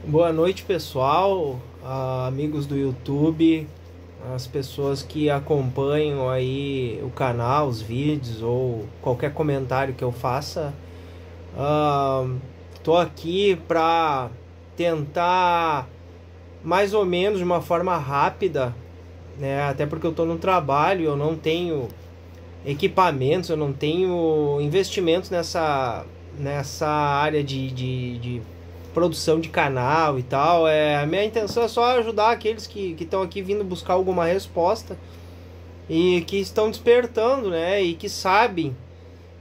Boa noite, pessoal, amigos do YouTube, as pessoas que acompanham aí o canal, os vídeos ou qualquer comentário que eu faça. Tô aqui para tentar mais ou menos de uma forma rápida, né? Até porque eu tô no trabalho, eu não tenho equipamentos, eu não tenho investimentos nessa área de produção de canal e tal. A minha intenção é só ajudar aqueles que estão aqui vindo buscar alguma resposta e que estão despertando, né? E que sabem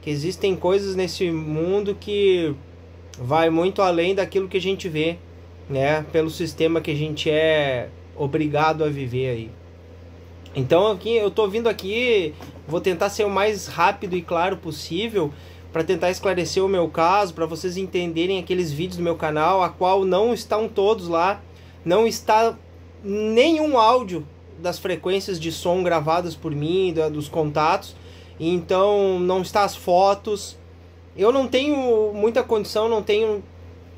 que existem coisas nesse mundo que vai muito além daquilo que a gente vê, né? Pelo sistema que a gente é obrigado a viver aí. Então aqui eu tô vindo aqui, vou tentar ser o mais rápido e claro possível para tentar esclarecer o meu caso, para vocês entenderem aqueles vídeos do meu canal, a qual não estão todos lá, não está nenhum áudio das frequências de som gravadas por mim, dos contatos, então não está as fotos. Eu não tenho muita condição, não tenho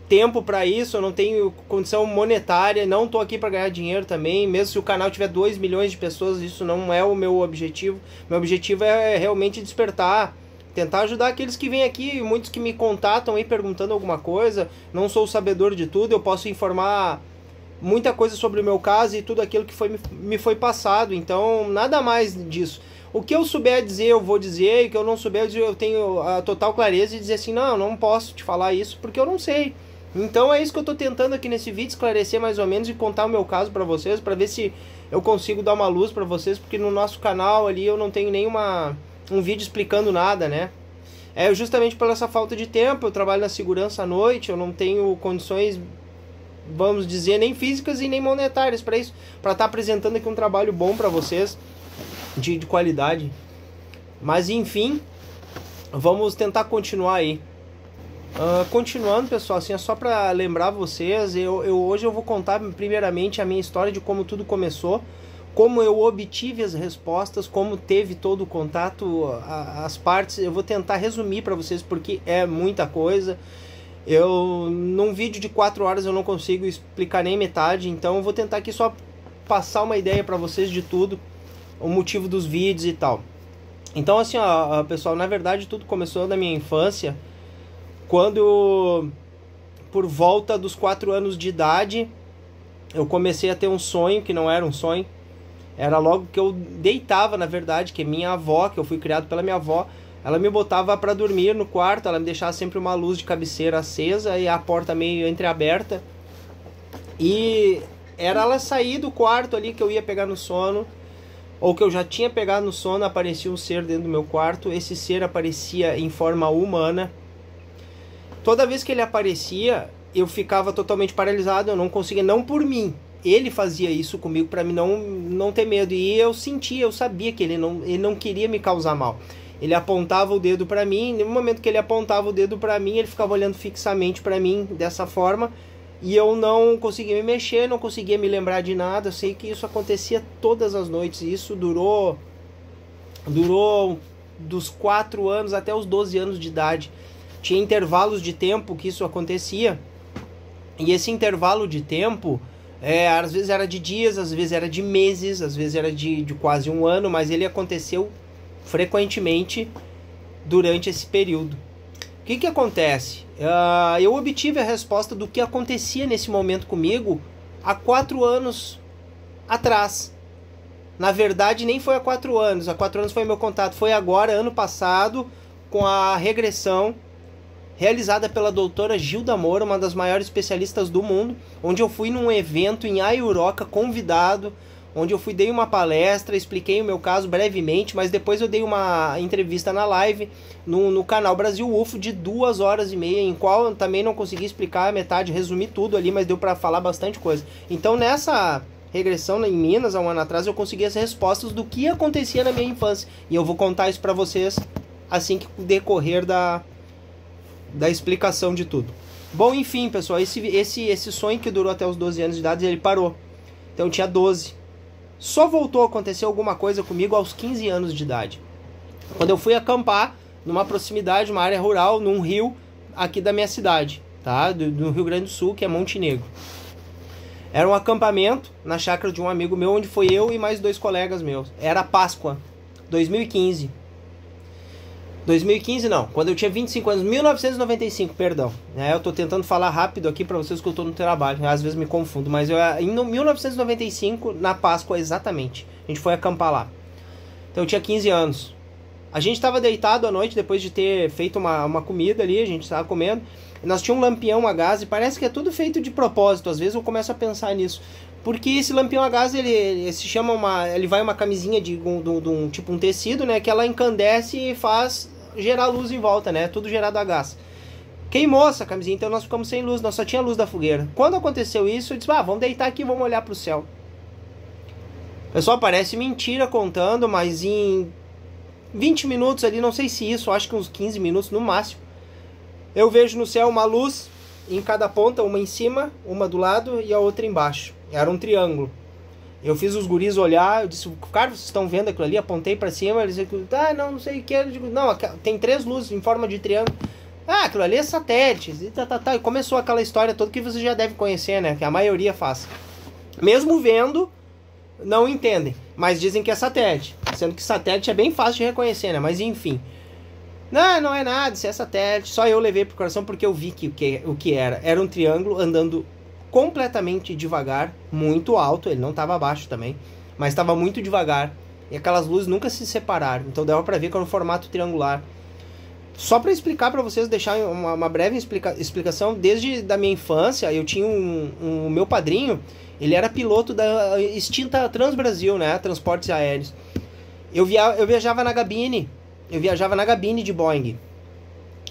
tempo para isso, eu não tenho condição monetária, não tô aqui para ganhar dinheiro também, mesmo se o canal tiver 2 milhões de pessoas, isso não é o meu objetivo. Meu objetivo é realmente despertar, tentar ajudar aqueles que vêm aqui, muitos que me contatam aí perguntando alguma coisa. Não sou o sabedor de tudo, eu posso informar muita coisa sobre o meu caso e tudo aquilo que me foi passado, então nada mais disso. O que eu souber dizer, eu vou dizer, e o que eu não souber dizer, eu tenho a total clareza de dizer assim, não posso te falar isso porque eu não sei. Então é isso que eu tô tentando aqui nesse vídeo, esclarecer mais ou menos e contar o meu caso pra vocês, pra ver se eu consigo dar uma luz pra vocês, porque no nosso canal ali eu não tenho um vídeo explicando nada, né? É justamente por essa falta de tempo, eu trabalho na segurança à noite, eu não tenho condições, vamos dizer, nem físicas e nem monetárias para isso, para estar apresentando aqui um trabalho bom pra vocês, de qualidade. Mas enfim, vamos tentar continuar aí. Continuando, pessoal, assim, é só para lembrar vocês, hoje eu vou contar primeiramente a minha história de como tudo começou, como eu obtive as respostas, como teve todo o contato, as partes. Eu vou tentar resumir para vocês porque é muita coisa. Num vídeo de 4 horas eu não consigo explicar nem metade, então eu vou tentar aqui só passar uma ideia para vocês de tudo, o motivo dos vídeos e tal. Então assim, ó, pessoal, na verdade tudo começou na minha infância, quando por volta dos 4 anos de idade eu comecei a ter um sonho que não era um sonho, era logo que eu deitava, na verdade, que minha avó, que eu fui criado pela minha avó, ela me botava para dormir no quarto, ela me deixava sempre uma luz de cabeceira acesa e a porta meio entreaberta, e era ela sair do quarto ali que eu ia pegar no sono, ou que eu já tinha pegado no sono, aparecia um ser dentro do meu quarto. Esse ser aparecia em forma humana. Toda vez que ele aparecia, eu ficava totalmente paralisado, eu não conseguia, não por mim. Ele fazia isso comigo para mim não ter medo. E eu sentia, eu sabia que ele não queria me causar mal. Ele apontava o dedo para mim, no momento que ele apontava o dedo para mim, ele ficava olhando fixamente para mim dessa forma. E eu não conseguia me mexer, não conseguia me lembrar de nada. Eu sei que isso acontecia todas as noites. E isso durou dos 4 anos até os 12 anos de idade. Tinha intervalos de tempo que isso acontecia, e esse intervalo de tempo, às vezes era de dias, às vezes era de meses, às vezes era de quase um ano, mas ele aconteceu frequentemente durante esse período. O que acontece? Eu obtive a resposta do que acontecia nesse momento comigo há 4 anos atrás. Na verdade, nem foi há 4 anos, há 4 anos foi meu contato, foi agora, ano passado, com a regressão realizada pela doutora Gilda Moura, uma das maiores especialistas do mundo, onde eu fui num evento em Aiuroca, convidado, onde eu dei uma palestra, expliquei o meu caso brevemente, mas depois eu dei uma entrevista na live no canal Brasil UFO de 2 horas e meia, em qual eu também não consegui explicar a metade, resumir tudo ali, mas deu para falar bastante coisa. Então nessa regressão em Minas, há um ano atrás, eu consegui as respostas do que acontecia na minha infância, e eu vou contar isso para vocês assim que decorrer da explicação de tudo. Bom, enfim, pessoal, esse sonho que durou até os 12 anos de idade, ele parou. Então eu tinha 12. Só voltou a acontecer alguma coisa comigo aos 15 anos de idade, quando eu fui acampar numa proximidade, uma área rural, num rio aqui da minha cidade. tá? Do Rio Grande do Sul, que é Monte Negro. Era um acampamento na chácara de um amigo meu, onde foi eu e mais 2 colegas meus. Era Páscoa, 2015. 2015 não, quando eu tinha 25 anos, 1995, perdão. Eu tô tentando falar rápido aqui pra vocês que eu tô no trabalho, às vezes me confundo, mas em 1995, na Páscoa exatamente, a gente foi acampar lá. Então eu tinha 15 anos. A gente tava deitado à noite, depois de ter feito uma comida ali, a gente tava comendo. Nós tínhamos um lampião a gás e parece que é tudo feito de propósito, às vezes eu começo a pensar nisso. Porque esse lampião a gás, ele se chama ele vai uma camisinha de tipo um tecido, né, que ela encandece e faz gerar luz em volta, né? Tudo gerado a gás. Queimou essa camisinha, então nós ficamos sem luz, nós só tinha luz da fogueira. Quando aconteceu isso, eu disse, vamos deitar aqui, vamos olhar pro céu. Pessoal, parece mentira contando, mas em 20 minutos ali, não sei se isso, acho que uns 15 minutos no máximo, eu vejo no céu uma luz em cada ponta, uma em cima, uma do lado e a outra embaixo. Era um triângulo. Eu fiz os guris olhar, eu disse, cara, vocês estão vendo aquilo ali? Apontei pra cima, eles disseram, não sei o que. Eu digo, não, tem 3 luzes em forma de triângulo. Aquilo ali é satélite. E começou aquela história toda que você já deve conhecer, né? Que a maioria faz. Mesmo vendo, não entendem. Mas dizem que é satélite. Sendo que satélite é bem fácil de reconhecer, né? Mas enfim. Não é nada, isso é satélite. Só eu levei pro coração porque eu vi o que era. Era um triângulo andando completamente devagar, muito alto, ele não estava baixo também, mas estava muito devagar, e aquelas luzes nunca se separaram, então dava para ver que era um formato triangular. Só para explicar para vocês, deixar uma breve explicação, desde da minha infância, eu tinha um meu padrinho, ele era piloto da extinta Transbrasil, né, transportes aéreos. Eu viajava na cabine de Boeing,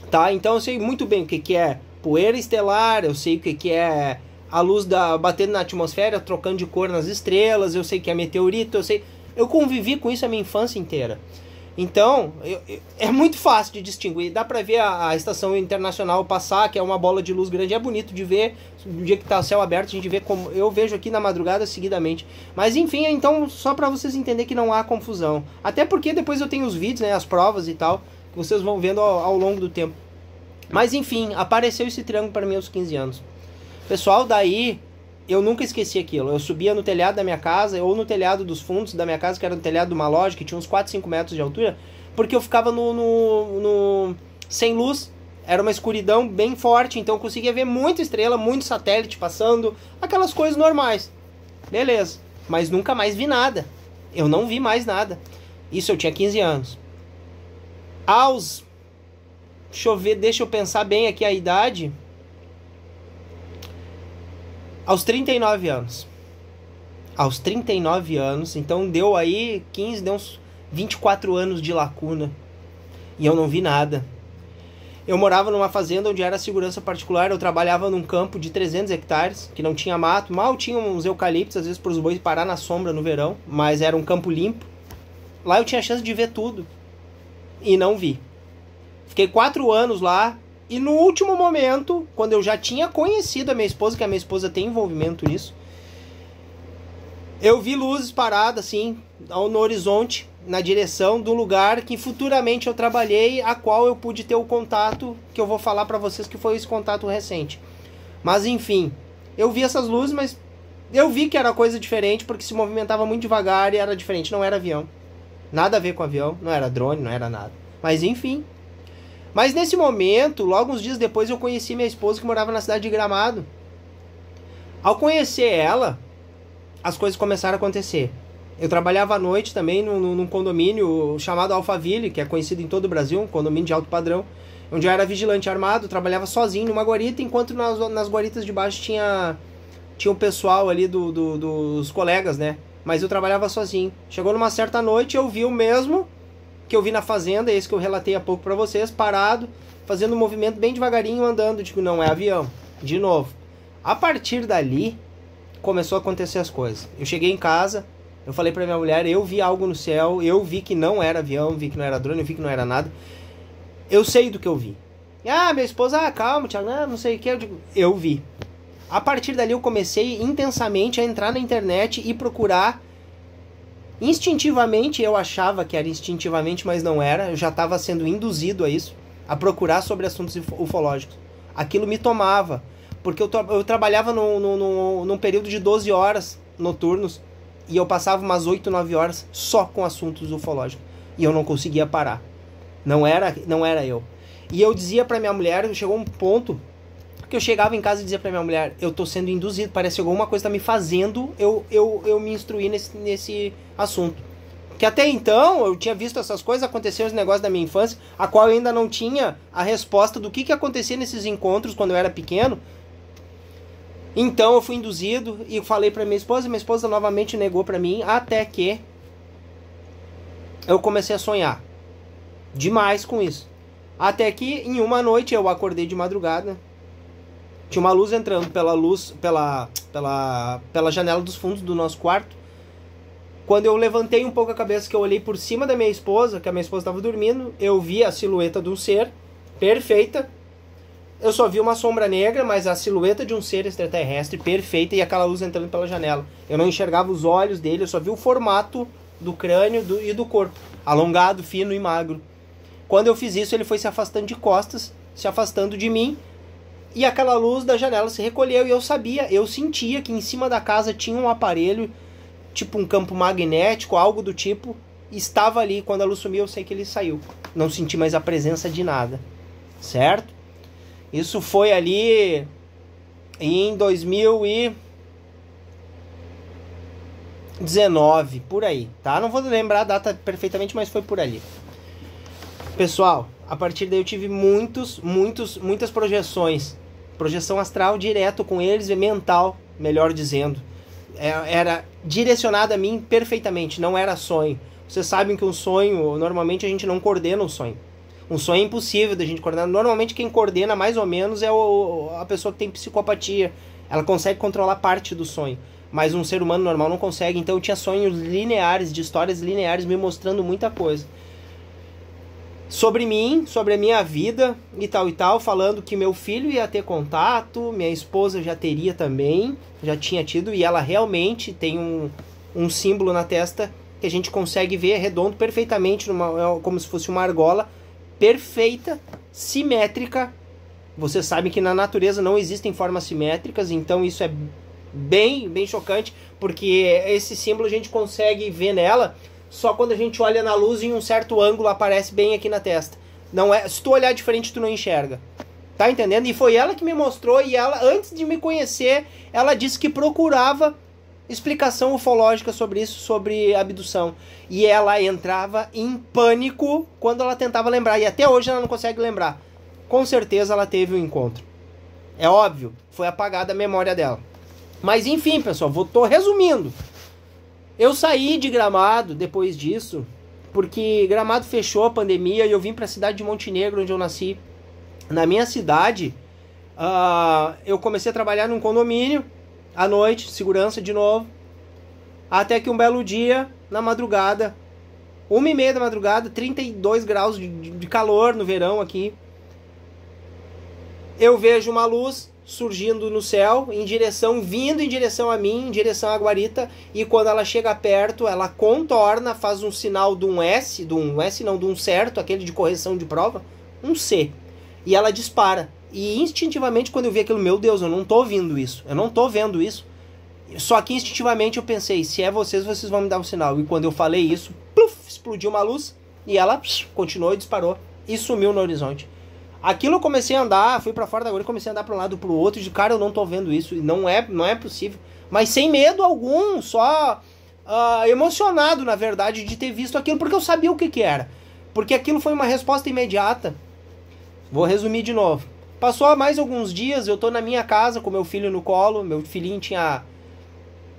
tá? Então eu sei muito bem o que é poeira estelar, eu sei o que é a luz batendo na atmosfera, trocando de cor nas estrelas, eu sei que é meteorito, eu convivi com isso a minha infância inteira. Então, é muito fácil de distinguir, dá pra ver a estação internacional passar, que é uma bola de luz grande, é bonito de ver, no dia que tá o céu aberto, a gente vê como, eu vejo aqui na madrugada seguidamente. Mas enfim, então, só pra vocês entenderem que não há confusão. Até porque depois eu tenho os vídeos, né, as provas e tal, que vocês vão vendo ao longo do tempo. Mas enfim, apareceu esse triângulo para mim aos 15 anos. Pessoal, daí eu nunca esqueci aquilo. Eu subia no telhado da minha casa, ou no telhado dos fundos da minha casa, que era no telhado de uma loja, que tinha uns 4, 5 metros de altura, porque eu ficava sem luz. Era uma escuridão bem forte, então eu conseguia ver muita estrela, muito satélite passando, aquelas coisas normais. Beleza, mas nunca mais vi nada. Eu não vi mais nada. Isso eu tinha 15 anos. Deixa eu pensar bem aqui a idade. Aos 39 anos. Aos 39 anos, então deu aí 15, deu uns 24 anos de lacuna. E eu não vi nada. Eu morava numa fazenda onde era segurança particular, eu trabalhava num campo de 300 hectares, que não tinha mato, mal tinha uns eucaliptos, às vezes para os bois parar na sombra no verão, mas era um campo limpo. Lá eu tinha chance de ver tudo. E não vi. Fiquei 4 anos lá. E no último momento, quando eu já tinha conhecido a minha esposa, que a minha esposa tem envolvimento nisso, eu vi luzes paradas assim, no horizonte, na direção do lugar que futuramente eu trabalhei, a qual eu pude ter o contato, que eu vou falar pra vocês que foi esse contato recente. Mas enfim, eu vi essas luzes, mas eu vi que era coisa diferente, porque se movimentava muito devagar e era diferente, não era avião. Nada a ver com avião, não era drone, não era nada. Mas enfim. Mas nesse momento, logo uns dias depois, eu conheci minha esposa que morava na cidade de Gramado. Ao conhecer ela, as coisas começaram a acontecer. Eu trabalhava à noite também num condomínio chamado Alphaville, que é conhecido em todo o Brasil, um condomínio de alto padrão, onde eu era vigilante armado, trabalhava sozinho numa guarita, enquanto nas guaritas de baixo tinha o pessoal ali dos colegas, né? Mas eu trabalhava sozinho. Chegou numa certa noite, eu vi o mesmo que eu vi na fazenda, esse que eu relatei há pouco pra vocês, parado, fazendo um movimento bem devagarinho, andando, tipo, não é avião, de novo. A partir dali, começou a acontecer as coisas. Eu cheguei em casa, eu falei pra minha mulher, eu vi algo no céu, eu vi que não era avião, vi que não era drone, eu vi que não era nada. Eu sei do que eu vi. Minha esposa, calma, Thiago, não sei o que, eu vi. A partir dali eu comecei intensamente a entrar na internet e procurar. Instintivamente, eu achava que era instintivamente, mas não era. Eu já estava sendo induzido a isso, a procurar sobre assuntos ufológicos. Aquilo me tomava. Porque eu trabalhava num período de 12 horas noturnos. E eu passava umas 8, 9 horas só com assuntos ufológicos. E eu não conseguia parar. Não era eu. E eu dizia pra minha mulher, chegou um ponto que eu chegava em casa e dizia pra minha mulher, eu tô sendo induzido, parece que alguma coisa tá me fazendo eu me instruir nesse assunto. Que até então eu tinha visto essas coisas, aconteceram os negócios da minha infância, a qual eu ainda não tinha a resposta do que acontecia nesses encontros quando eu era pequeno. Então eu fui induzido e falei pra minha esposa novamente negou pra mim, até que eu comecei a sonhar demais com isso. Até que em uma noite eu acordei de madrugada, tinha uma luz entrando pela janela dos fundos do nosso quarto. Quando eu levantei um pouco a cabeça, que eu olhei por cima da minha esposa, que a minha esposa estava dormindo, eu vi a silhueta de um ser perfeita. Eu só vi uma sombra negra, mas a silhueta de um ser extraterrestre perfeita e aquela luz entrando pela janela. Eu não enxergava os olhos dele, eu só vi o formato do crânio e do corpo, alongado, fino e magro. Quando eu fiz isso, ele foi se afastando de costas, se afastando de mim, e aquela luz da janela se recolheu e eu sentia que em cima da casa tinha um aparelho, tipo um campo magnético, algo do tipo, estava ali. Quando a luz sumiu, eu sei que ele saiu. Não senti mais a presença de nada, certo? Isso foi ali em 2019, por aí, tá? Não vou lembrar a data perfeitamente, mas foi por ali. Pessoal, a partir daí eu tive muitas projeções. Projeção astral direto com eles, e mental, melhor dizendo. Era direcionada a mim perfeitamente, não era sonho. Vocês sabem que um sonho, normalmente a gente não coordena o sonho. Um sonho é impossível da gente coordenar. Normalmente quem coordena mais ou menos é a pessoa que tem psicopatia. Ela consegue controlar parte do sonho. Mas um ser humano normal não consegue. Então eu tinha sonhos lineares, de histórias lineares, me mostrando muita coisa. Sobre mim, sobre a minha vida e tal, falando que meu filho ia ter contato, minha esposa já teria também, já tinha tido, e ela realmente tem um símbolo na testa que a gente consegue ver redondo perfeitamente, como se fosse uma argola perfeita, simétrica. Você sabe que na natureza não existem formas simétricas, então isso é bem chocante, porque esse símbolo a gente consegue ver nela só quando a gente olha na luz e em um certo ângulo aparece bem aqui na testa. Não é, se tu olhar de frente, tu não enxerga. Tá entendendo? E foi ela que me mostrou, e ela, antes de me conhecer, ela disse que procurava explicação ufológica sobre isso, sobre abdução. E ela entrava em pânico quando ela tentava lembrar, e até hoje ela não consegue lembrar. Com certeza ela teve um encontro. É óbvio, foi apagada a memória dela. Mas enfim, pessoal, tô resumindo. Eu saí de Gramado depois disso, porque Gramado fechou a pandemia e eu vim para a cidade de Montenegro, onde eu nasci. Na minha cidade, eu comecei a trabalhar num condomínio, à noite, segurança de novo, até que um belo dia, na madrugada, 1h30 da madrugada, 32 graus de calor no verão aqui, eu vejo uma luz surgindo no céu, vindo em direção a mim, em direção à guarita, e quando ela chega perto, ela contorna, faz um sinal de um S, de um certo, aquele de correção de prova, um C, e ela dispara. E instintivamente, quando eu vi aquilo, meu Deus, eu não tô vendo isso, só que instintivamente eu pensei, se é vocês vão me dar um sinal. E quando eu falei isso, pluf, explodiu uma luz, e ela continuou e disparou, e sumiu no horizonte. Aquilo eu comecei a andar, fui pra fora da guarita, comecei a andar pra um lado pro outro, de cara, eu não tô vendo isso, e não é possível. Mas sem medo algum, só emocionado, na verdade, de ter visto aquilo, porque eu sabia o que era. Porque aquilo foi uma resposta imediata. Vou resumir de novo. Passou mais alguns dias, eu tô na minha casa com meu filho no colo, meu filhinho tinha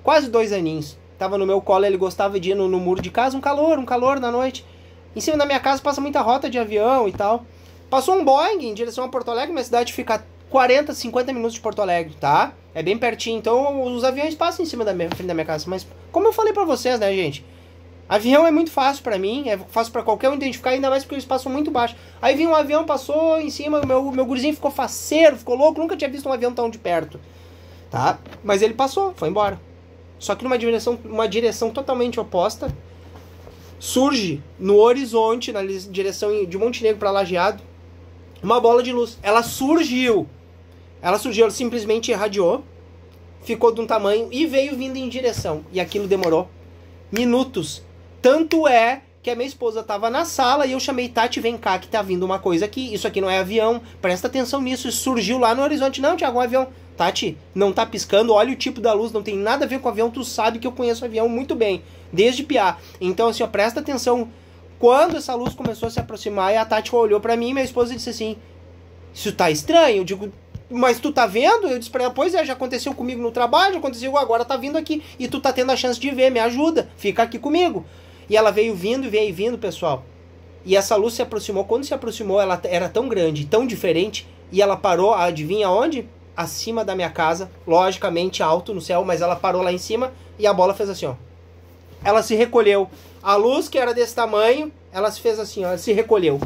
quase 2 aninhos. Tava no meu colo, ele gostava de ir no muro de casa, um calor na noite. Em cima da minha casa passa muita rota de avião e tal. Passou um Boeing em direção a Porto Alegre, minha cidade fica 40, 50 minutos de Porto Alegre, tá? É bem pertinho, então os aviões passam em cima da frente da minha casa. Mas como eu falei pra vocês, né, gente? Avião é muito fácil pra mim, é fácil pra qualquer um identificar, ainda mais porque eles passam muito baixo. Aí vinha um avião, passou em cima, meu gurizinho ficou faceiro, ficou louco, nunca tinha visto um avião tão de perto, tá? Mas ele passou, foi embora. Só que numa direção totalmente oposta, surge no horizonte, na direção de Montenegro pra Lajeado, uma bola de luz. Ela surgiu. Ela surgiu, ela simplesmente irradiou, ficou de um tamanho e veio vindo em direção. E aquilo demorou minutos. Tanto é que a minha esposa estava na sala e eu chamei, Tati, vem cá que tá vindo uma coisa aqui. Isso aqui não é avião, presta atenção nisso. Isso surgiu lá no horizonte. Não, Thiago, um avião. Tati, não tá piscando, olha o tipo da luz, não tem nada a ver com avião. Tu sabe que eu conheço avião muito bem, desde piá. Então assim, ó, presta atenção. Quando essa luz começou a se aproximar e a Tati olhou pra mim, minha esposa disse assim, isso tá estranho. Eu digo, mas tu tá vendo? Eu disse pra ela, pois é, já aconteceu comigo no trabalho, já aconteceu agora, tá vindo aqui. E tu tá tendo a chance de ver, me ajuda, fica aqui comigo. E ela veio vindo, pessoal. E essa luz se aproximou. Quando se aproximou, ela era tão grande, tão diferente. E ela parou, adivinha onde? Acima da minha casa. Logicamente alto no céu, mas ela parou lá em cima. E a bola fez assim, ó. Ela se recolheu. A luz, que era desse tamanho, ela se fez assim, ó. Ela se recolheu.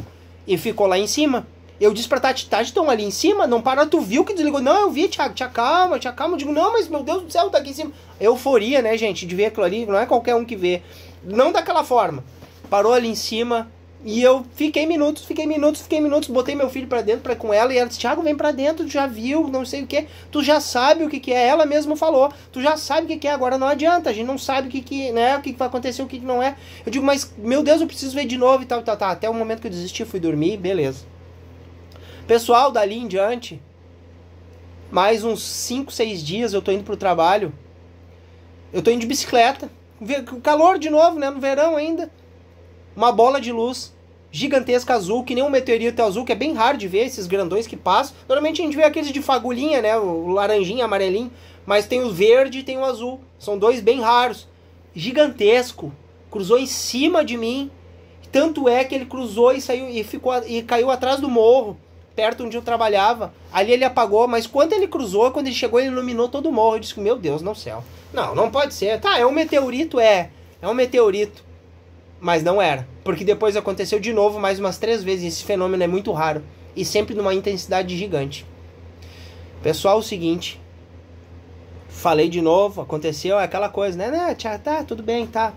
E ficou lá em cima. Eu disse pra Tati, estão ali em cima? Não para, tu viu que desligou? Não, eu vi, Thiago, te acalma. Eu digo, não, mas meu Deus do céu, tá aqui em cima. Euforia, né, gente, de ver aquilo ali. Não é qualquer um que vê. Não daquela forma. Parou ali em cima e eu fiquei minutos, botei meu filho pra dentro com ela e ela disse, Thiago, vem pra dentro, tu já viu, não sei o que, tu já sabe o que é, ela mesma falou, tu já sabe o que é, agora não adianta, a gente não sabe o que vai acontecer, o que não é. Eu digo, mas meu Deus, eu preciso ver de novo e tal. Até o momento que eu desisti, fui dormir, beleza. Pessoal, dali em diante, mais uns 5, 6 dias eu tô indo pro trabalho, eu tô indo de bicicleta, calor de novo, né? No verão ainda. Uma bola de luz gigantesca azul, que nem um meteorito azul, que é bem raro de ver, esses grandões que passam. Normalmente a gente vê aqueles de fagulhinha, né? O laranjinha, amarelinho. Mas tem o verde e tem o azul. São dois bem raros. Gigantesco. Cruzou em cima de mim. Tanto é que ele cruzou e saiu e caiu atrás do morro, perto onde eu trabalhava. Ali ele apagou, mas quando ele cruzou, quando ele chegou, ele iluminou todo o morro. Eu disse, meu Deus no céu. Não pode ser. Tá, é um meteorito, é um meteorito. Mas não era. Porque depois aconteceu de novo mais umas 3 vezes. Esse fenômeno é muito raro. E sempre numa intensidade gigante. Pessoal, o seguinte. Falei de novo, aconteceu aquela coisa, né? Tá, tudo bem, tá.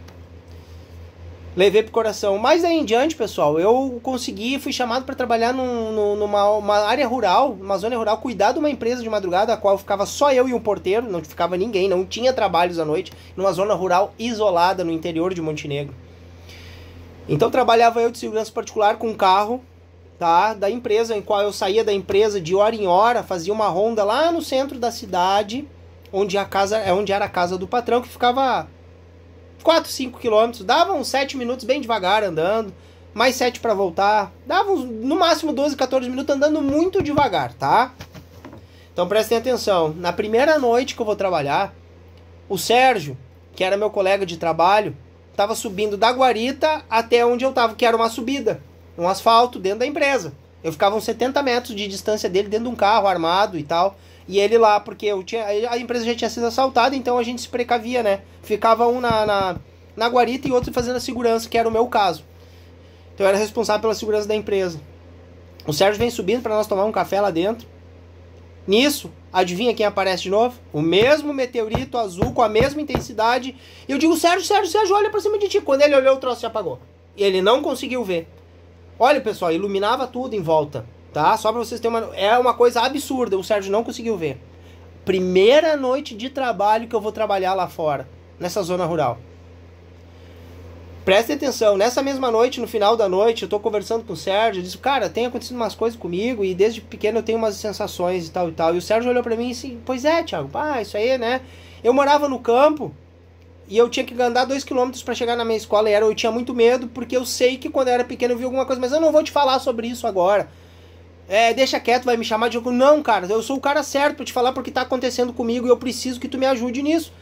Levei pro coração. Mas aí em diante, pessoal, eu fui chamado para trabalhar numa área rural, uma zona rural, cuidar de uma empresa de madrugada, a qual ficava só eu e um porteiro, não ficava ninguém, não tinha trabalhos à noite, numa zona rural isolada no interior de Montenegro. Então trabalhava eu de segurança particular com um carro, tá, da empresa, em qual eu saía da empresa de hora em hora, fazia uma ronda lá no centro da cidade, onde era a casa do patrão, que ficava 4, 5 quilômetros, dava uns 7 minutos bem devagar andando, mais 7 para voltar, dava no máximo 12, 14 minutos andando muito devagar, tá? Então prestem atenção, na primeira noite que eu vou trabalhar, o Sérgio, que era meu colega de trabalho, estava subindo da guarita até onde eu estava, que era uma subida, um asfalto dentro da empresa. Eu ficava uns 70 metros de distância dele, dentro de um carro armado e tal. E ele lá, porque a empresa já tinha sido assaltada, então a gente se precavia, né? Ficava um na guarita e outro fazendo a segurança, que era o meu caso. Então eu era responsável pela segurança da empresa. O Sérgio vem subindo para nós tomar um café lá dentro. Nisso, adivinha quem aparece de novo? O mesmo meteorito azul, com a mesma intensidade. E eu digo, Sérgio, olha pra cima de ti. Quando ele olhou, o troço se apagou. E ele não conseguiu ver. Olha, pessoal, iluminava tudo em volta, tá? Só pra vocês terem É uma coisa absurda, o Sérgio não conseguiu ver. Primeira noite de trabalho que eu vou trabalhar lá fora, nessa zona rural. Prestem atenção, nessa mesma noite, no final da noite, eu tô conversando com o Sérgio, eu disse, cara, tem acontecido umas coisas comigo, e desde pequeno eu tenho umas sensações e tal. E o Sérgio olhou pra mim e disse, pois é, Thiago, isso aí, né? Eu morava no campo, e eu tinha que andar 2 km pra chegar na minha escola, e eu tinha muito medo, porque eu sei que quando eu era pequeno eu vi alguma coisa, mas eu não vou te falar sobre isso agora. Deixa quieto, vai me chamar de... Não, cara, eu sou o cara certo pra te falar porque tá acontecendo comigo, e eu preciso que tu me ajude nisso.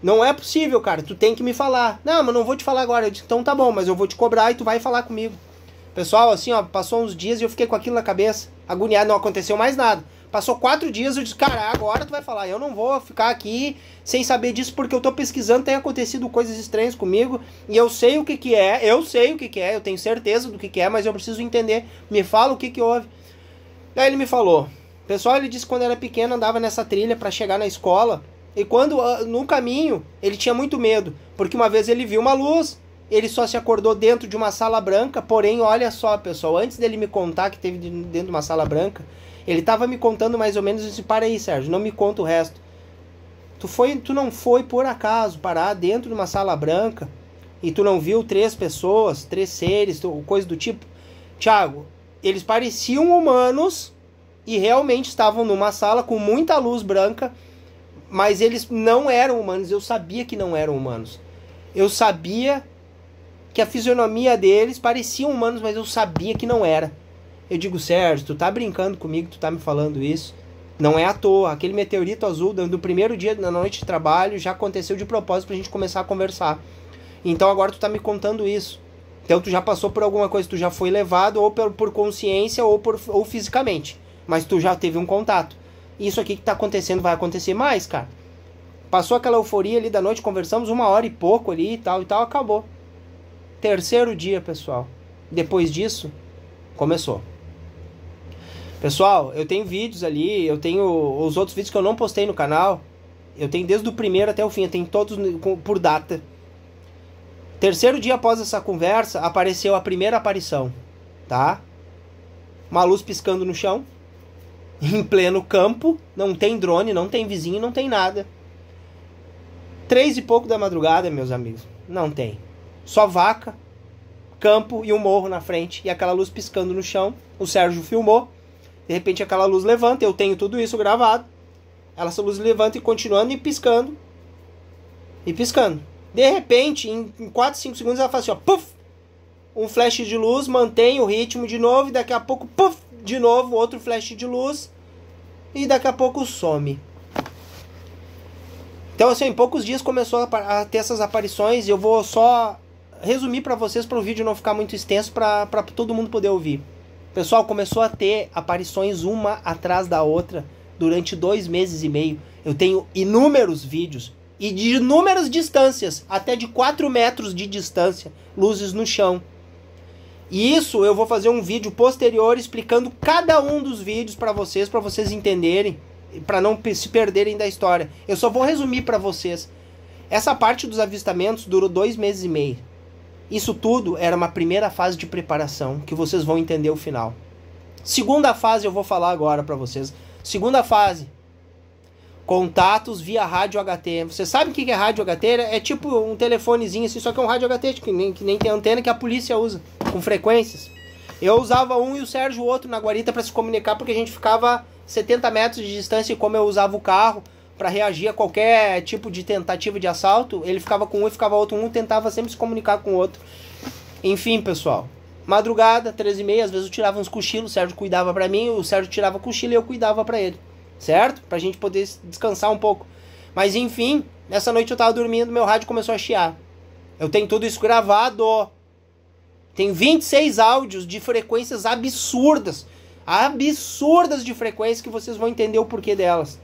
Não é possível, cara, tu tem que me falar. Não, mas não vou te falar agora. Eu disse, então tá bom, mas eu vou te cobrar e tu vai falar comigo. Pessoal, assim, ó, passou uns dias e eu fiquei com aquilo na cabeça, agoniado, não aconteceu mais nada. Passou 4 dias, eu disse, cara, agora tu vai falar. Eu não vou ficar aqui sem saber disso, porque eu tô pesquisando, tem acontecido coisas estranhas comigo, e eu sei o que é, eu tenho certeza do que é, mas eu preciso entender. Me fala o que houve. Daí ele me falou. Pessoal, ele disse que quando era pequeno andava nessa trilha pra chegar na escola, e quando, no caminho, ele tinha muito medo, porque uma vez ele viu uma luz, ele só se acordou dentro de uma sala branca, porém, olha só, pessoal, antes dele me contar que teve dentro de uma sala branca, Ele tava me contando mais ou menos isso. Para aí, Sérgio, não me conta o resto. Tu não foi por acaso parar dentro de uma sala branca e tu não viu 3 pessoas, 3 seres, coisa do tipo? Thiago, eles pareciam humanos e realmente estavam numa sala com muita luz branca, mas eles não eram humanos. Eu sabia que não eram humanos. Eu sabia que a fisionomia deles parecia humanos, mas eu sabia que não era. Eu digo, Sérgio, tu tá brincando comigo, tu tá me falando isso? Não é à toa. Aquele meteorito azul do primeiro dia na noite de trabalho já aconteceu de propósito pra gente começar a conversar. Então agora tu tá me contando isso. Então tu já passou por alguma coisa, tu já foi levado ou por consciência ou fisicamente. Mas tu já teve um contato. Isso aqui que tá acontecendo vai acontecer mais, cara. Passou aquela euforia ali da noite, conversamos 1 hora e pouco ali e tal, acabou. Terceiro dia, pessoal. Depois disso, começou. Pessoal, eu tenho vídeos ali, eu tenho os outros vídeos que eu não postei no canal. Eu tenho desde o primeiro até o fim, eu tenho todos por data. Terceiro dia após essa conversa, apareceu a primeira aparição, tá? Uma luz piscando no chão, em pleno campo, não tem drone, não tem vizinho, não tem nada. 3 e pouco da madrugada, meus amigos, não tem. Só vaca, campo e um morro na frente, e aquela luz piscando no chão. O Sérgio filmou, de repente aquela luz levanta, eu tenho tudo isso gravado. Essa luz levanta e continuando e piscando. E piscando. De repente, em 4, 5 segundos, ela faz assim, ó, puff! Um flash de luz, mantém o ritmo de novo, e daqui a pouco, puff! De novo, outro flash de luz, e daqui a pouco some. Então, assim, em poucos dias começou a ter essas aparições, e eu vou só resumir para vocês, para o vídeo não ficar muito extenso, para todo mundo poder ouvir. Pessoal, começou a ter aparições uma atrás da outra, durante 2 meses e meio. Eu tenho inúmeros vídeos, e de inúmeras distâncias, até de 4 metros de distância, luzes no chão. E isso eu vou fazer um vídeo posterior explicando cada um dos vídeos para vocês entenderem, para não se perderem da história. Eu só vou resumir para vocês. Essa parte dos avistamentos durou 2 meses e meio. Isso tudo era uma primeira fase de preparação, que vocês vão entender o final. Segunda fase eu vou falar agora para vocês. Segunda fase, contatos via rádio HT. Você sabe o que é rádio HT? É tipo um telefonezinho assim, só que é um rádio HT, que nem tem antena que a polícia usa, com frequências. Eu usava um e o Sérgio o outro na guarita para se comunicar, porque a gente ficava 70 metros de distância, e como eu usava o carro para reagir a qualquer tipo de tentativa de assalto, ele ficava com um e ficava outro, um tentava sempre se comunicar com o outro. Enfim, pessoal, madrugada, 13h30, às vezes eu tirava uns cochilos, o Sérgio cuidava para mim, o Sérgio tirava cochilo e eu cuidava para ele. Certo? Pra gente poder descansar um pouco. Mas enfim, nessa noite eu tava dormindo, meu rádio começou a chiar. Eu tenho tudo isso gravado. Tem 26 áudios de frequências absurdas. Absurdas de frequências, que vocês vão entender o porquê delas.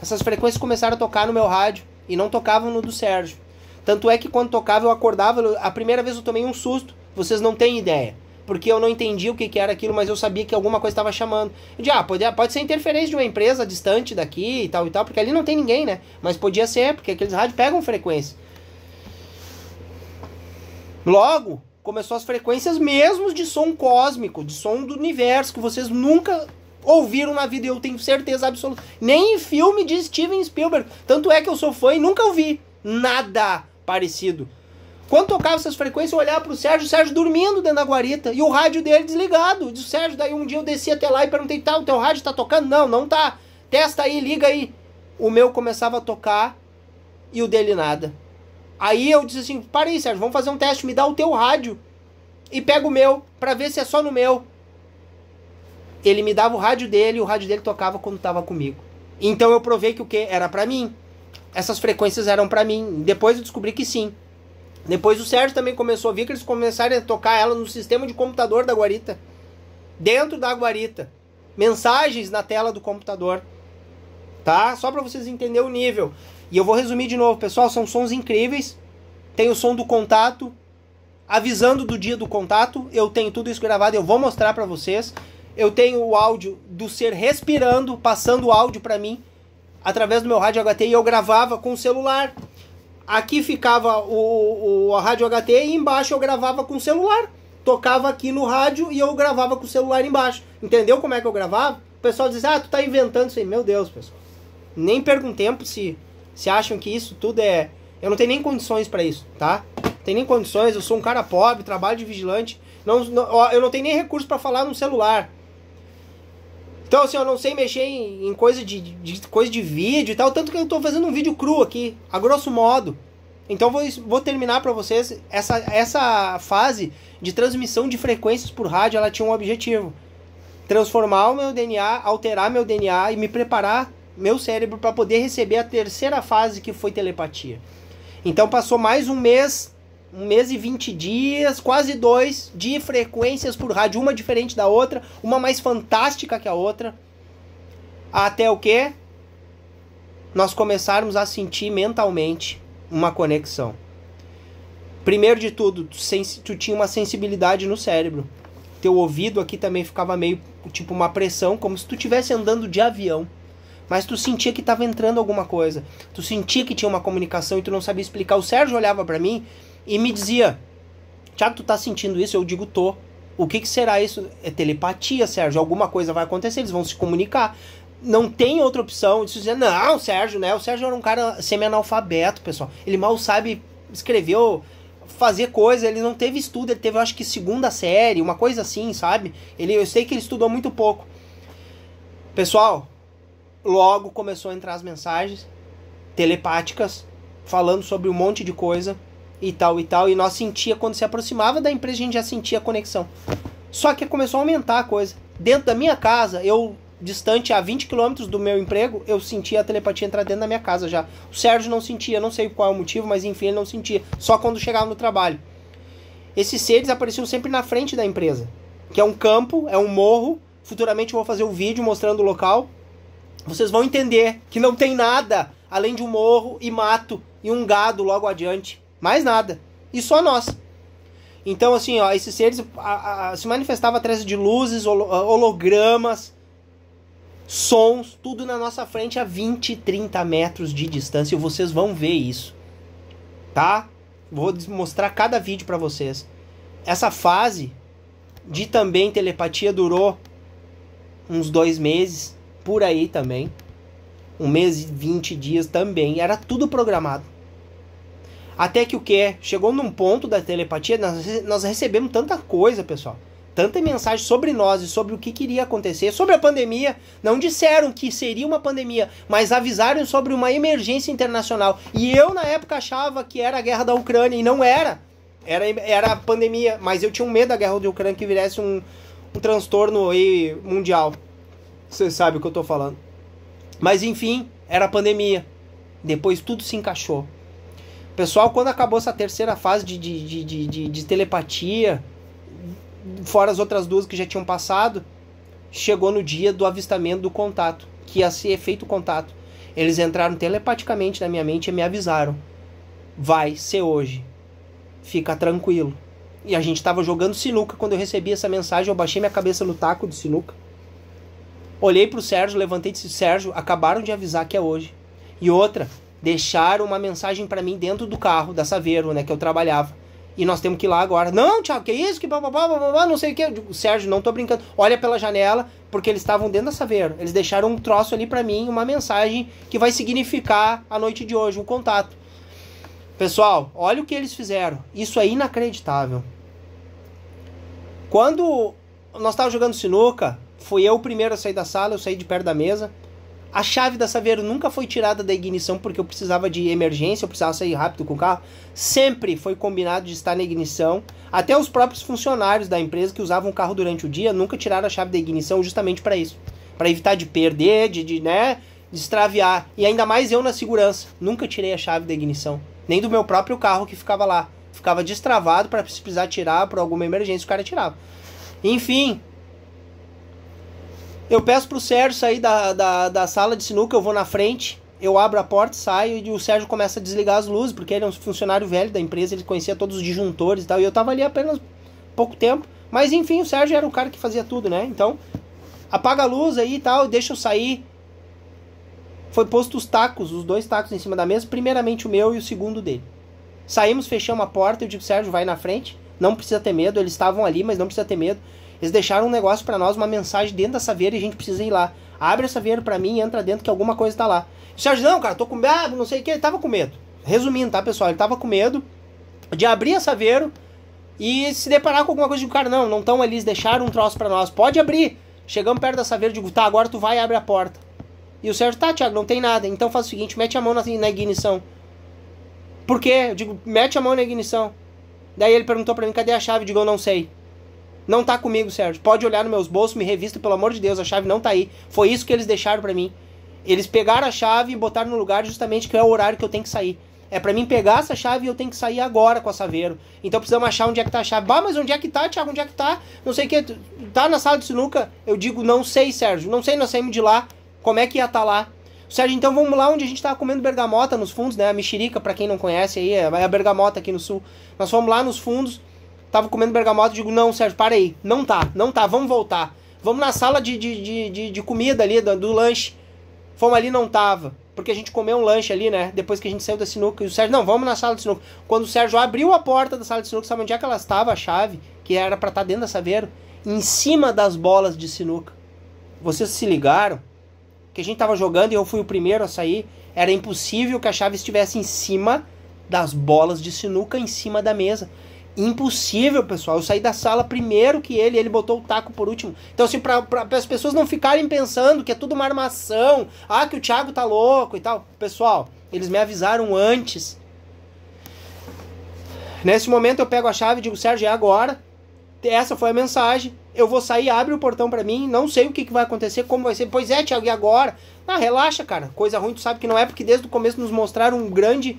Essas frequências começaram a tocar no meu rádio e não tocavam no do Sérgio. Tanto é que quando tocava eu acordava, a primeira vez eu tomei um susto. Vocês não têm ideia. Porque eu não entendi o que era aquilo, mas eu sabia que alguma coisa estava chamando. Eu disse, pode ser interferência de uma empresa distante daqui e tal, porque ali não tem ninguém, né? Mas podia ser, porque aqueles rádios pegam frequência. Logo, começou as frequências mesmo de som cósmico, de som do universo, que vocês nunca ouviram na vida, e eu tenho certeza absoluta. Nem em filme de Steven Spielberg. Tanto é que eu sou fã e nunca ouvi nada parecido. Quando tocava essas frequências, eu olhava pro Sérgio, o Sérgio dormindo dentro da guarita, e o rádio dele desligado. Eu disse, Sérgio, daí um dia eu desci até lá e perguntei, tá, o teu rádio tá tocando? Não, não tá. Testa aí, liga aí. O meu começava a tocar e o dele nada. Aí eu disse assim, para aí, Sérgio, vamos fazer um teste, me dá o teu rádio e pega o meu, pra ver se é só no meu. Ele me dava o rádio dele, e o rádio dele tocava quando tava comigo. Então eu provei que o quê? Era pra mim. Essas frequências eram pra mim. Depois eu descobri que sim. Depois o Sérgio também começou a ver que eles começaram a tocar ela no sistema de computador da guarita. Dentro da guarita. Mensagens na tela do computador. Tá? Só pra vocês entenderem o nível. E eu vou resumir de novo, pessoal. São sons incríveis. Tem o som do contato. Avisando do dia do contato. Eu tenho tudo isso gravado. Eu vou mostrar pra vocês. Eu tenho o áudio do ser respirando. Passando o áudio pra mim. Através do meu rádio HT. E eu gravava com o celular. Aqui ficava a rádio HT e embaixo eu gravava com o celular. Tocava aqui no rádio e eu gravava com o celular embaixo. Entendeu como é que eu gravava? O pessoal diz, tu tá inventando isso aí. Meu Deus, pessoal. Nem perco um tempo se acham que isso tudo é... Eu não tenho nem condições pra isso, tá? Não tenho nem condições, eu sou um cara pobre, trabalho de vigilante. Eu não tenho nem recurso pra falar no celular. Então, assim, eu não sei mexer em coisa coisa de vídeo e tal, tanto que eu tô fazendo um vídeo cru aqui, a grosso modo. Então, vou terminar pra vocês, essa fase de transmissão de frequências por rádio, ela tinha um objetivo. Transformar o meu DNA, alterar meu DNA e me preparar meu cérebro para poder receber a terceira fase, que foi telepatia. Então, passou mais um mês e 20 dias, quase 2, de frequências por rádio, uma diferente da outra, uma mais fantástica que a outra, até o quê? Nós começarmos a sentir mentalmente uma conexão. Primeiro de tudo, tu tinha uma sensibilidade no cérebro. Teu ouvido aqui também ficava meio, tipo, uma pressão, como se tu estivesse andando de avião. Mas tu sentia que estava entrando alguma coisa. Tu sentia que tinha uma comunicação e tu não sabia explicar. O Sérgio olhava pra mim e me dizia, Thiago, tu tá sentindo isso? Eu digo, tô. O que será isso? É telepatia, Sérgio. Alguma coisa vai acontecer, eles vão se comunicar. Não tem outra opção. Eu dizia, não, Sérgio, né? O Sérgio era um cara semi-analfabeto, pessoal. Ele mal sabe escrever ou fazer coisa. Ele não teve estudo. Ele teve, eu acho que, 2ª série, uma coisa assim, sabe? Eu sei que ele estudou muito pouco. Pessoal, logo começou a entrar as mensagens telepáticas, falando sobre um monte de coisa e tal, e nós sentia, quando se aproximava da empresa, a gente já sentia a conexão. Só que começou a aumentar a coisa. Dentro da minha casa, eu, distante a 20 km do meu emprego, eu sentia a telepatia entrar dentro da minha casa já. O Sérgio não sentia, não sei qual é o motivo, mas enfim, ele não sentia. Só quando chegava no trabalho. Esses seres apareciam sempre na frente da empresa, que é um campo, é um morro. Futuramente eu vou fazer um vídeo mostrando o local. Vocês vão entender que não tem nada além de um morro e mato e um gado logo adiante. Mais nada. E só nós. Então, assim, ó, esses seres se manifestavam através de luzes, hologramas, sons, tudo na nossa frente a 20, 30 metros de distância. E vocês vão ver isso. Tá? Vou mostrar cada vídeo pra vocês. Essa fase de também telepatia durou uns 2 meses. Por aí também. 1 mês e 20 dias também. Era tudo programado. Até que o quê? Chegou num ponto da telepatia, nós recebemos tanta coisa, pessoal. Tanta mensagem sobre nós e sobre o que iria acontecer. Sobre a pandemia. Não disseram que seria uma pandemia, mas avisaram sobre uma emergência internacional. E eu, na época, achava que era a guerra da Ucrânia. E não era. Era a pandemia. Mas eu tinha um medo da guerra da Ucrânia, que viesse um transtorno aí mundial. Você sabe o que eu tô falando. Mas enfim, era a pandemia. Depois tudo se encaixou. Pessoal, quando acabou essa terceira fase de telepatia, fora as outras 2 que já tinham passado, chegou no dia do avistamento do contato, que ia ser feito o contato. Eles entraram telepaticamente na minha mente e me avisaram. Vai ser hoje. Fica tranquilo. E a gente tava jogando sinuca. Quando eu recebi essa mensagem, eu baixei minha cabeça no taco de sinuca. Olhei pro Sérgio, levantei e disse, Sérgio, acabaram de avisar que é hoje. E outra, deixaram uma mensagem pra mim dentro do carro, da Saveiro, né, que eu trabalhava. E nós temos que ir lá agora. Não, Thiago, que isso? Que blá, não sei o que. Eu digo, Sérgio, não tô brincando. Olha pela janela, porque eles estavam dentro da Saveiro. Eles deixaram um troço ali pra mim, uma mensagem que vai significar a noite de hoje, um contato. Pessoal, olha o que eles fizeram. Isso é inacreditável. Quando nós estávamos jogando sinuca, fui eu o primeiro a sair da sala, eu saí de perto da mesa. A chave da Saveiro nunca foi tirada da ignição porque eu precisava de emergência, eu precisava sair rápido com o carro. Sempre foi combinado de estar na ignição. Até os próprios funcionários da empresa que usavam o carro durante o dia nunca tiraram a chave da ignição justamente para isso. Para evitar de perder, de extraviar. E ainda mais eu na segurança. Nunca tirei a chave da ignição. Nem do meu próprio carro que ficava lá. Ficava destravado para se precisar tirar por alguma emergência, o cara tirava. Enfim... Eu peço pro Sérgio sair da sala de sinuca, eu vou na frente, eu abro a porta, saio e o Sérgio começa a desligar as luzes, porque ele é um funcionário velho da empresa, ele conhecia todos os disjuntores e tal, e eu tava ali apenas pouco tempo, mas enfim, o Sérgio era o cara que fazia tudo, né? Então, apaga a luz aí e tal, deixa eu sair. Foi posto os tacos, os 2 tacos em cima da mesa, primeiramente o meu e o segundo dele. Saímos, fechamos a porta, eu digo, Sérgio, vai na frente, não precisa ter medo, eles estavam ali, mas não precisa ter medo. Eles deixaram um negócio pra nós, uma mensagem dentro da saveira e a gente precisa ir lá. Abre a saveira pra mim e entra dentro que alguma coisa tá lá. O Sérgio, não, cara, tô com medo, não sei o que. Ele tava com medo. Resumindo, tá, pessoal? Ele tava com medo de abrir a saveira e se deparar com alguma coisa. De cara, não estão ali, eles deixaram um troço pra nós. Pode abrir. Chegamos perto da saveira, digo, tá, agora tu vai e abre a porta. E o Sérgio, tá, Thiago, não tem nada. Então faz o seguinte, mete a mão na ignição. Por quê? Eu digo, mete a mão na ignição. Daí ele perguntou pra mim, cadê a chave? Eu digo, eu não sei. Não tá comigo, Sérgio. Pode olhar nos meus bolsos, me revista, pelo amor de Deus, a chave não tá aí. Foi isso que eles deixaram pra mim. Eles pegaram a chave e botaram no lugar justamente que é o horário que eu tenho que sair. É pra mim pegar essa chave e eu tenho que sair agora com a saveiro. Então precisamos achar onde é que tá a chave. Bah, mas onde é que tá, Thiago? Onde é que tá? Não sei o que. Tá na sala de sinuca? Eu digo, não sei, Sérgio. Não sei, nós saímos de lá. Como é que ia estar lá? Sérgio, então vamos lá onde a gente tava comendo bergamota nos fundos, né? A mexerica, pra quem não conhece aí, é a bergamota aqui no sul. Nós fomos lá nos fundos, tava comendo bergamota, digo, não, Sérgio, para aí. Não tá, vamos voltar. Vamos na sala de comida ali, do lanche. Fomos ali, não tava. Porque a gente comeu um lanche ali, né? Depois que a gente saiu da sinuca. E o Sérgio, não, vamos na sala de sinuca. Quando o Sérgio abriu a porta da sala de sinuca, sabe onde é que ela estava, a chave? Que era pra estar dentro da saveira? Em cima das bolas de sinuca. Vocês se ligaram? Que a gente tava jogando e eu fui o primeiro a sair. Era impossível que a chave estivesse em cima das bolas de sinuca, em cima da mesa. Impossível, pessoal. Eu saí da sala primeiro que ele botou o taco por último. Então, assim, pra as pessoas não ficarem pensando que é tudo uma armação, que o Thiago tá louco e tal. Pessoal, eles me avisaram antes. Nesse momento eu pego a chave e digo, Sérgio, é agora. Essa foi a mensagem. Eu vou sair, abre o portão pra mim. Não sei o que vai acontecer, como vai ser. Pois é, Thiago, e agora? Relaxa, cara. Coisa ruim, tu sabe que não é, porque desde o começo nos mostraram um grande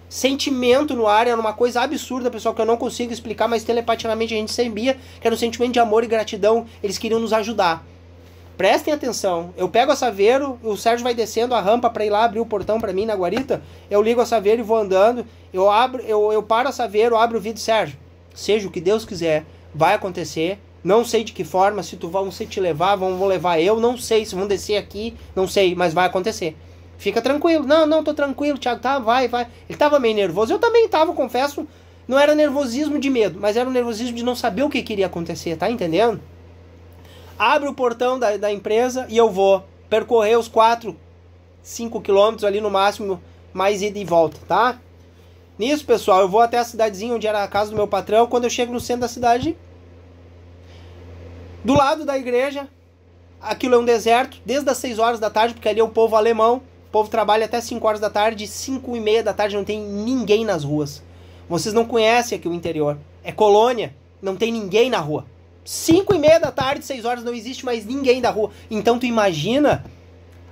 sentimento no ar, era uma coisa absurda, pessoal, que eu não consigo explicar, mas telepaticamente a gente sabia que era um sentimento de amor e gratidão, eles queriam nos ajudar. Prestem atenção, eu pego a saveiro, o Sérgio vai descendo a rampa pra ir lá abrir o portão pra mim na guarita, eu ligo a saveiro e vou andando, eu paro a saveiro, abro o vidro, Sérgio, seja o que Deus quiser, vai acontecer, não sei de que forma, se tu vão te levar, vão levar eu, não sei, se vão descer aqui, não sei, mas vai acontecer. Fica tranquilo. Não, tô tranquilo, Thiago, tá, vai. Ele tava meio nervoso, eu também tava, confesso, não era nervosismo de medo, mas era um nervosismo de não saber o que queria acontecer, tá entendendo? Abre o portão da empresa e eu vou percorrer os 5 quilômetros ali no máximo, mais ida e volta, tá? Nisso, pessoal, eu vou até a cidadezinha onde era a casa do meu patrão. Quando eu chego no centro da cidade, do lado da igreja, aquilo é um deserto, desde as 6 horas da tarde, porque ali é o povo alemão. O povo trabalha até 5 horas da tarde, 5:30 da tarde não tem ninguém nas ruas. Vocês não conhecem aqui o interior. É colônia, não tem ninguém na rua. 5:30 da tarde, 6 horas, não existe mais ninguém da rua. Então tu imagina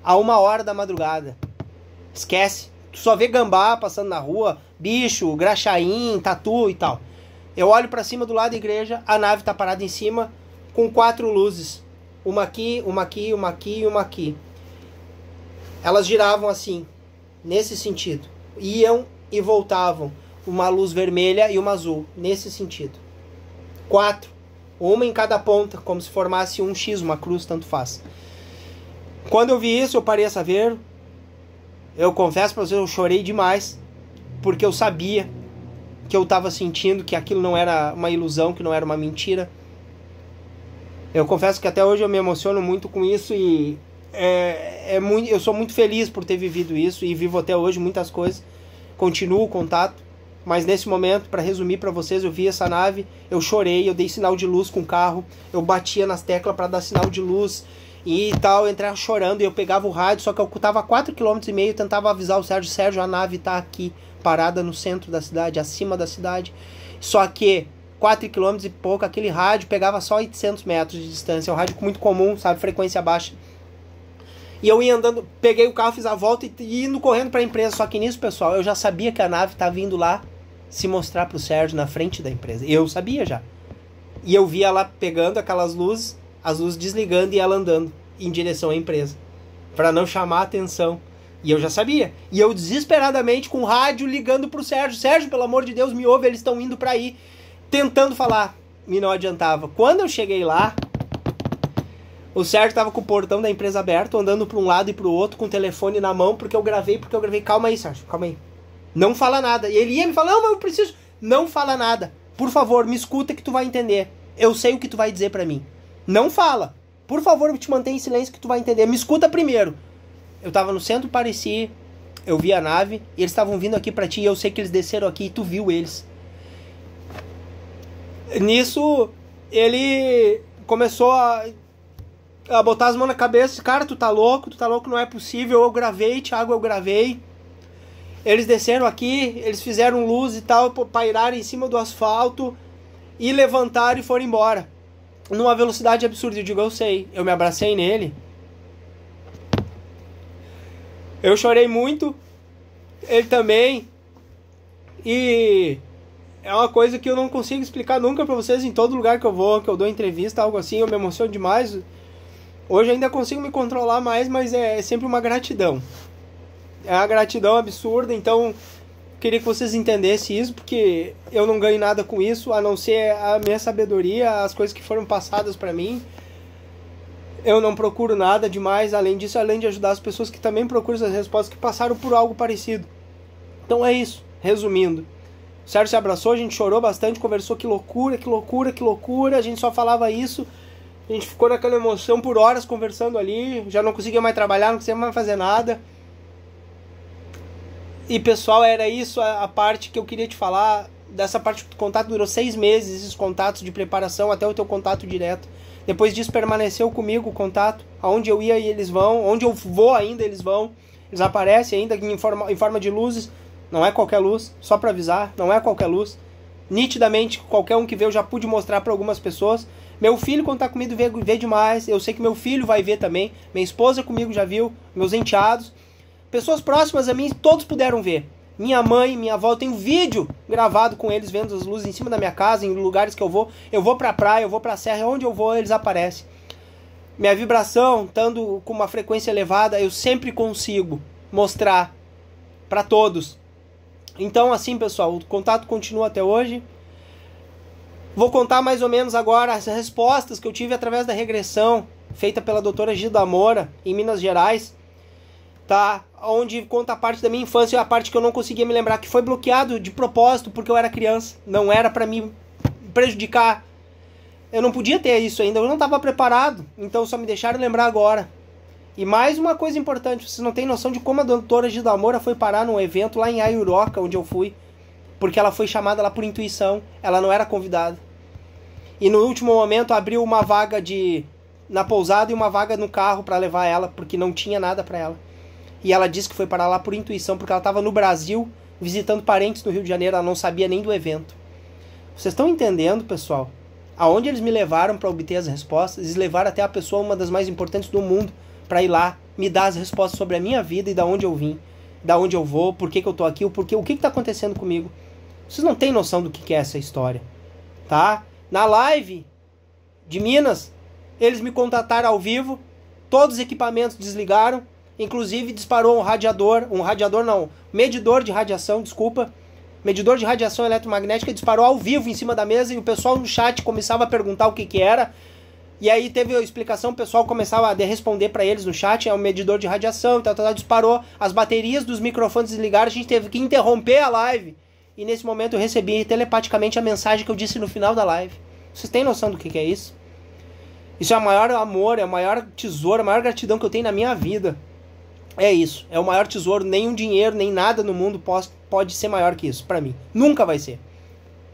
a 1 hora da madrugada. Esquece. Tu só vê gambá passando na rua, bicho, graxaim, tatu e tal. Eu olho pra cima do lado da igreja, a nave tá parada em cima com 4 luzes. Uma aqui, uma aqui, uma aqui e uma aqui. Elas giravam assim, nesse sentido. Iam e voltavam. Uma luz vermelha e uma azul, nesse sentido. 4. Uma em cada ponta, como se formasse um X, uma cruz, tanto faz. Quando eu vi isso, eu parei a saveiro. Eu confesso pra vocês, eu chorei demais. Porque eu sabia que eu tava sentindo que aquilo não era uma ilusão, que não era uma mentira. Eu confesso que até hoje eu me emociono muito com isso e eu sou muito feliz por ter vivido isso e vivo até hoje muitas coisas. Continuo o contato, mas nesse momento, para resumir para vocês, eu vi essa nave, eu chorei, eu dei sinal de luz com o carro, eu batia nas teclas para dar sinal de luz e tal, eu entrava chorando e eu pegava o rádio, só que eu tava a 4,5 km e tentava avisar o Sérgio, a nave tá aqui, parada no centro da cidade, acima da cidade, só que 4 km e pouco, aquele rádio pegava só 800 metros de distância, é um rádio muito comum, sabe, frequência baixa. E eu ia andando, peguei o carro, fiz a volta e indo correndo para a empresa. Só que nisso, pessoal, eu já sabia que a nave tá vindo lá se mostrar pro Sérgio na frente da empresa. Eu sabia já. E eu via ela pegando aquelas luzes, as luzes desligando e ela andando em direção à empresa. Para não chamar a atenção. E eu já sabia. E eu desesperadamente com o rádio ligando pro Sérgio. Sérgio, pelo amor de Deus, me ouve, eles estão indo para aí. Tentando falar. E não adiantava. Quando eu cheguei lá, o Sérgio tava com o portão da empresa aberto, andando para um lado e para o outro, com o telefone na mão, porque eu gravei. Calma aí, Sérgio, calma aí. Não fala nada. E ele ia me falar, não, mas eu preciso. Não fala nada. Por favor, me escuta que tu vai entender. Eu sei o que tu vai dizer para mim. Não fala. Por favor, te mantém em silêncio que tu vai entender. Me escuta primeiro. Eu tava no centro Pareci, eu vi a nave, e eles estavam vindo aqui pra ti, e eu sei que eles desceram aqui e tu viu eles. Nisso, ele começou a botar as mãos na cabeça. Cara, tu tá louco, não é possível. Eu gravei, Thiago, eu gravei. Eles desceram aqui, eles fizeram luz e tal, pairaram em cima do asfalto e levantaram e foram embora. Numa velocidade absurda. Eu digo, eu sei. Eu me abracei nele. Eu chorei muito. Ele também. E é uma coisa que eu não consigo explicar nunca pra vocês em todo lugar que eu vou, que eu dou entrevista, algo assim. Eu me emociono demais. Hoje ainda consigo me controlar mais, mas é sempre uma gratidão. É uma gratidão absurda, então queria que vocês entendessem isso, porque eu não ganho nada com isso, a não ser a minha sabedoria, as coisas que foram passadas pra mim. Eu não procuro nada demais, além disso, além de ajudar as pessoas que também procuram essas respostas, que passaram por algo parecido. Então é isso, resumindo. O Sérgio se abraçou, a gente chorou bastante, conversou, que loucura, que loucura, que loucura, a gente só falava isso. A gente ficou naquela emoção por horas conversando ali, já não conseguia mais trabalhar, não conseguia mais fazer nada. E pessoal, era isso a parte que eu queria te falar. Dessa parte do contato durou 6 meses, esses contatos de preparação até o teu contato direto. Depois disso permaneceu comigo o contato. Aonde eu ia eles vão, onde eu vou ainda eles vão. Eles aparecem ainda em forma de luzes. Não é qualquer luz, só pra avisar, não é qualquer luz. Nitidamente, qualquer um que vê eu já pude mostrar pra algumas pessoas. Meu filho, quando tá comigo, vê demais. Eu sei que meu filho vai ver também. Minha esposa comigo já viu, meus enteados. Pessoas próximas a mim, todos puderam ver. Minha mãe, minha avó, eu tenho vídeo gravado com eles vendo as luzes em cima da minha casa, em lugares que eu vou pra praia, eu vou pra serra, onde eu vou eles aparecem. Minha vibração, estando com uma frequência elevada, eu sempre consigo mostrar pra todos. Então assim, pessoal, o contato continua até hoje. Vou contar mais ou menos agora as respostas que eu tive através da regressão feita pela doutora Gilda Moura, em Minas Gerais. Tá, onde conta a parte da minha infância, a parte que eu não conseguia me lembrar, que foi bloqueado de propósito porque eu era criança, não era pra me prejudicar. Eu não podia ter isso ainda, eu não estava preparado, então só me deixaram lembrar agora. E mais uma coisa importante, vocês não têm noção de como a doutora Gilda Moura foi parar num evento lá em Ayuroca, onde eu fui, porque ela foi chamada lá por intuição, ela não era convidada. E no último momento abriu uma vaga na pousada e uma vaga no carro pra levar ela, porque não tinha nada pra ela. E ela disse que foi parar lá por intuição, porque ela estava no Brasil, visitando parentes no Rio de Janeiro, ela não sabia nem do evento. Vocês estão entendendo, pessoal? Aonde eles me levaram para obter as respostas? Eles levaram até a pessoa, uma das mais importantes do mundo, para ir lá, me dar as respostas sobre a minha vida e da onde eu vim, da onde eu vou, por que eu tô aqui, o que está acontecendo comigo. Vocês não têm noção do que é essa história, tá? Na live de Minas, eles me contataram ao vivo, todos os equipamentos desligaram, inclusive disparou medidor de radiação, medidor de radiação eletromagnética, disparou ao vivo em cima da mesa e o pessoal no chat começava a perguntar o que era. E aí teve a explicação, o pessoal começava a responder para eles no chat, é um medidor de radiação, disparou, as baterias dos microfones desligaram, a gente teve que interromper a live. E nesse momento eu recebi telepaticamente a mensagem que eu disse no final da live. Vocês têm noção do que é isso? Isso é o maior amor, é o maior tesouro, a maior gratidão que eu tenho na minha vida. É isso, é o maior tesouro, nem um dinheiro, nem nada no mundo pode ser maior que isso, pra mim. Nunca vai ser.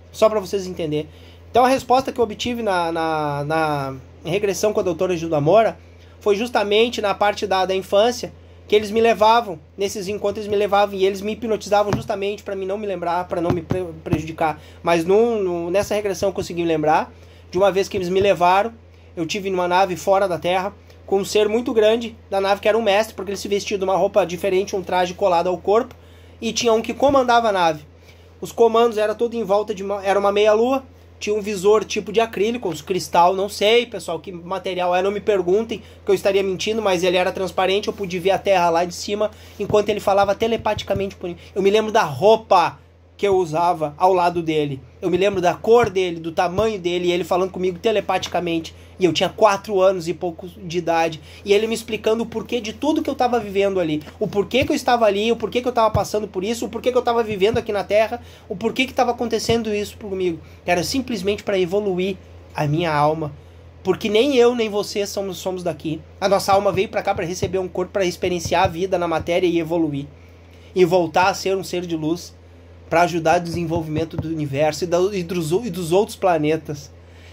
Só pra vocês entenderem. Então a resposta que eu obtive na regressão com a doutora Gilda Moura foi justamente na parte da infância, que eles me levavam, nesses encontros eles me levavam e eles me hipnotizavam justamente pra mim não me lembrar, pra não me prejudicar. Mas nessa regressão eu consegui me lembrar de uma vez que eles me levaram, eu tive numa nave fora da Terra, com um ser muito grande da nave que era um mestre, porque ele se vestia de uma roupa diferente, um traje colado ao corpo, e tinha um que comandava a nave. Os comandos era tudo em volta era uma meia-lua, tinha um visor tipo de acrílico, uns cristal, não sei, pessoal, que material é, não me perguntem, que eu estaria mentindo, mas ele era transparente, eu podia ver a Terra lá de cima, enquanto ele falava telepaticamente por mim. Eu me lembro da roupa que eu usava ao lado dele. Eu me lembro da cor dele, do tamanho dele, e ele falando comigo telepaticamente. E eu tinha 4 anos e pouco de idade. E ele me explicando o porquê de tudo que eu estava vivendo ali. O porquê que eu estava ali, o porquê que eu estava passando por isso, o porquê que eu estava vivendo aqui na Terra, o porquê que estava acontecendo isso comigo. Era simplesmente para evoluir a minha alma, Porque nem eu, nem você somos daqui. A nossa alma veio para cá para receber um corpo, para experienciar a vida na matéria e evoluir. E voltar a ser um ser de luz, para ajudar o desenvolvimento do universo e dos outros planetas.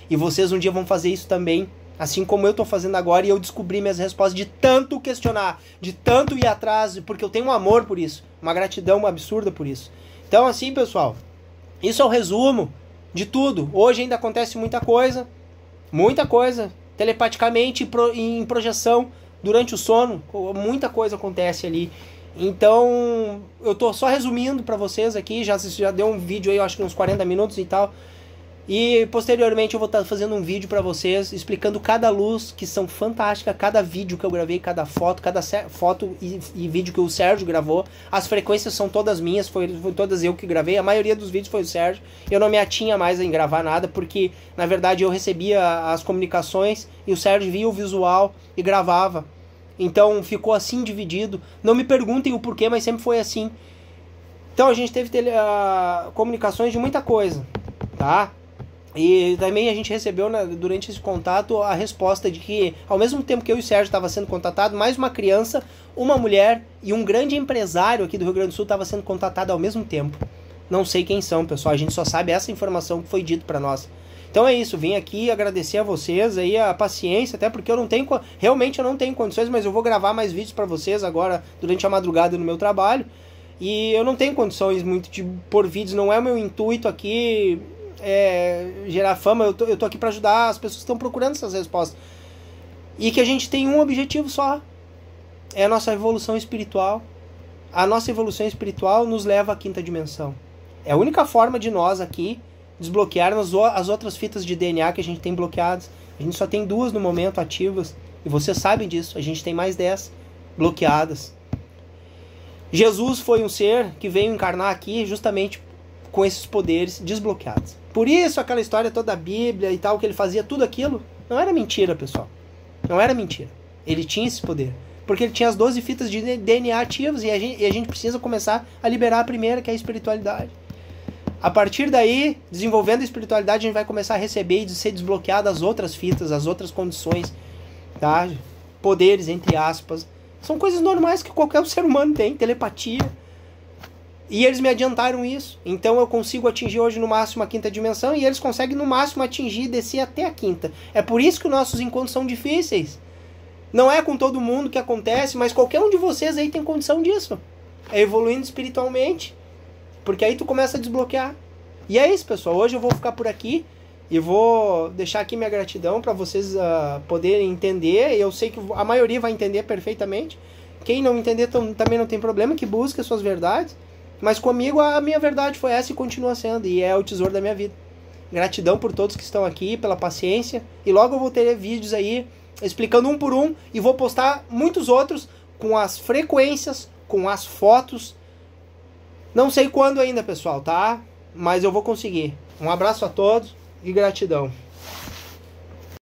E vocês um dia vão fazer isso também, assim como eu estou fazendo agora, e eu descobri minhas respostas de tanto questionar, de tanto ir atrás, porque eu tenho um amor por isso, uma gratidão absurda por isso. Então assim, pessoal, isso é o resumo de tudo. Hoje ainda acontece muita coisa, telepaticamente em projeção durante o sono, muita coisa acontece ali. Então, eu tô só resumindo para vocês aqui, já deu um vídeo aí, eu acho que uns 40 minutos e tal. E posteriormente eu vou estar fazendo um vídeo para vocês explicando cada luz, que são fantásticas, cada vídeo que eu gravei, cada foto e vídeo que o Sérgio gravou. As frequências são todas minhas, foi todas eu que gravei. A maioria dos vídeos foi o Sérgio. Eu não me atinha mais em gravar nada, porque na verdade eu recebia as comunicações e o Sérgio via o visual e gravava. Então ficou assim dividido. Não me perguntem o porquê, mas sempre foi assim. Então a gente teve comunicações de muita coisa, tá? E também a gente recebeu, né, durante esse contato, a resposta de que, ao mesmo tempo que eu e o Sérgio estavam sendo contatados, mais uma criança, uma mulher e um grande empresário aqui do Rio Grande do Sul estavam sendo contatados ao mesmo tempo. Não sei quem são, pessoal, a gente só sabe essa informação que foi dito para nós. Então é isso, vim aqui agradecer a vocês aí a paciência, até porque eu não tenho, realmente eu não tenho condições, mas eu vou gravar mais vídeos para vocês agora durante a madrugada no meu trabalho. E eu não tenho condições muito de pôr vídeos, não é o meu intuito aqui gerar fama, eu tô aqui para ajudar as pessoas que estão procurando essas respostas. E que a gente tem um objetivo só, é a nossa evolução espiritual. A nossa evolução espiritual nos leva à quinta dimensão. É a única forma de nós aqui desbloquearmos as outras fitas de DNA que a gente tem bloqueadas. A gente só tem 2 no momento ativas, e vocês sabem disso, a gente tem mais 10 bloqueadas. Jesus foi um ser que veio encarnar aqui justamente com esses poderes desbloqueados. Por isso aquela história toda da Bíblia e tal, que ele fazia tudo aquilo, não era mentira, pessoal. Não era mentira. Ele tinha esse poder. Porque ele tinha as 12 fitas de DNA ativas, e a gente precisa começar a liberar a primeira, que é a espiritualidade. A partir daí, desenvolvendo a espiritualidade, a gente vai começar a receber e ser desbloqueado as outras fitas, as outras condições, tá? Poderes, entre aspas. São coisas normais que qualquer ser humano tem, telepatia. E eles me adiantaram isso. Então eu consigo atingir hoje no máximo a quinta dimensão, e eles conseguem no máximo atingir e descer até a quinta. É por isso que os nossos encontros são difíceis. Não é com todo mundo que acontece, mas qualquer um de vocês aí tem condição disso. É evoluindo espiritualmente. Porque aí tu começa a desbloquear. E é isso, pessoal. Hoje eu vou ficar por aqui e vou deixar aqui minha gratidão para vocês poderem entender. Eu sei que a maioria vai entender perfeitamente. Quem não entender também não tem problema, que busque as suas verdades. Mas comigo a minha verdade foi essa e continua sendo. E é o tesouro da minha vida. Gratidão por todos que estão aqui, pela paciência. E logo eu vou ter vídeos aí explicando um por um. E vou postar muitos outros com as frequências, com as fotos. Não sei quando ainda, pessoal, tá? Mas eu vou conseguir. Um abraço a todos e gratidão.